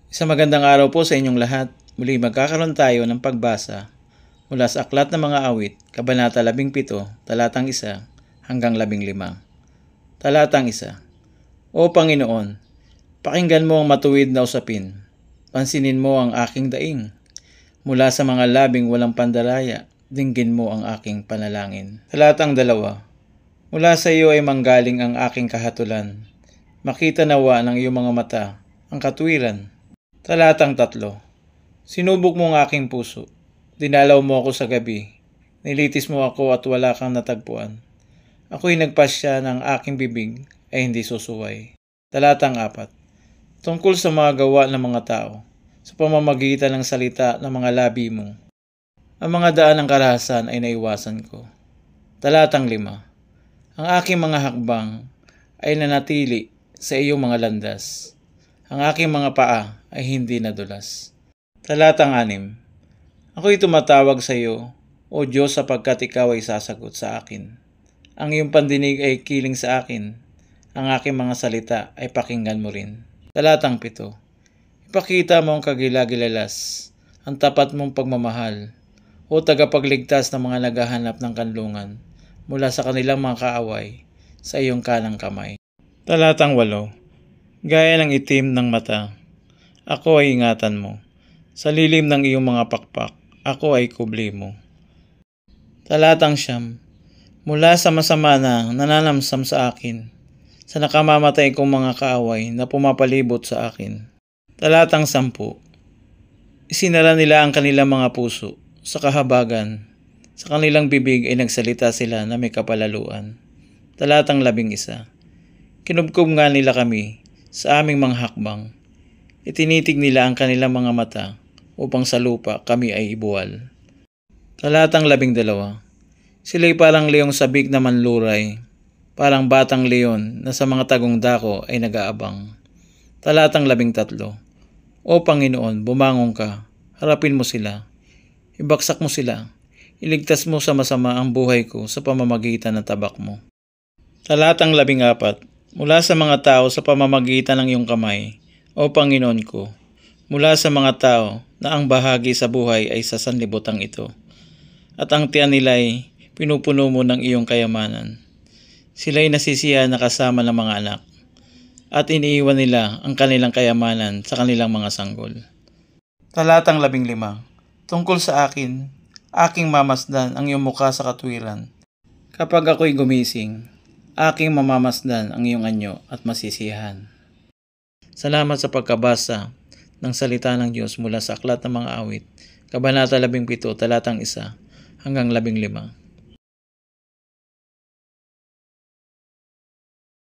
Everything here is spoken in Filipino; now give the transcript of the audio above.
Isang magandang araw po sa inyong lahat. Muli magkakaroon tayo ng pagbasa mula sa Aklat ng Mga Awit, Kabanata 17, Talatang 1 hanggang 15. Talatang 1. O Panginoon, pakinggan mo ang matuwid na usapin. Pansinin mo ang aking daing. Mula sa mga labing walang pandaraya, dinggin mo ang aking panalangin. Talatang 2. Mula sa iyo ay manggaling ang aking kahatulan. Makita nawa ng iyong mga mata ang katuwiran. Talatang 3. Sinubok mo ang aking puso. Dinalaw mo ako sa gabi. Nilitis mo ako at wala kang natagpuan. Ako'y nagpasya ng aking bibig ay hindi susuway. Talatang 4. Tungkol sa mga gawa ng mga tao, sa pamamagitan ng salita ng mga labi mo, ang mga daan ng karahasan ay naiwasan ko. Talatang 5. Ang aking mga hakbang ay nanatili sa iyong mga landas. Ang aking mga paa ay hindi nadulas. Talatang 6. Ako'y tumatawag sa iyo, O Diyos, sapagkat ikaw ay sasagot sa akin. Ang iyong pandinig ay kiling sa akin. Ang aking mga salita ay pakinggan mo rin. Talatang 7. Ipakita mo ang kagilagilalas, ang tapat mong pagmamahal, O tagapagligtas ng mga naghahanap ng kanlungan mula sa kanilang mga kaaway sa iyong kanang kamay. Talatang 8. Gaya ng itim ng mata, ako ay ingatan mo. Sa lilim ng iyong mga pakpak, ako ay kubli mo. Talatang 9. Mula sa masama na nananamsam sa akin, sa nakamamatay kong mga kaaway na pumapalibot sa akin. Talatang 10. Isinara nila ang kanilang mga puso sa kahabagan. Sa kanilang bibig ay nagsalita sila na may kapalaluan. Talatang 11. Kinubkob nga nila kami sa aming mga hakbang. Itinitig nila ang kanilang mga mata upang sa lupa kami ay ibuwal. Talatang 12. Sila'y parang leong sabik na manluray, parang batang leon na sa mga tagong dako ay nag-aabang. Talatang 13. O Panginoon, bumangon ka, harapin mo sila, ibaksak mo sila, iligtas mo sa masama ang buhay ko sa pamamagitan ng tabak mo. Talatang 14. Mula sa mga tao sa pamamagitan ng iyong kamay, O Panginoon ko, mula sa mga tao na ang bahagi sa buhay ay sa sanlibutan ito, at ang tiyan nila'y pinupuno mo ng iyong kayamanan. Sila'y nasisiyahan na kasama ng mga anak, at iniiwan nila ang kanilang kayamanan sa kanilang mga sanggol. Talatang 15. Tungkol sa akin, aking mamasdan ang iyong mukha sa katwiran. Kapag ako'y gumising, aking mamamasdan ang iyong anyo at masisiyahan. Salamat sa pagkabasa ng salita ng Diyos mula sa Aklat ng Mga Awit, Kabanata 17, Talatang 1 hanggang 15.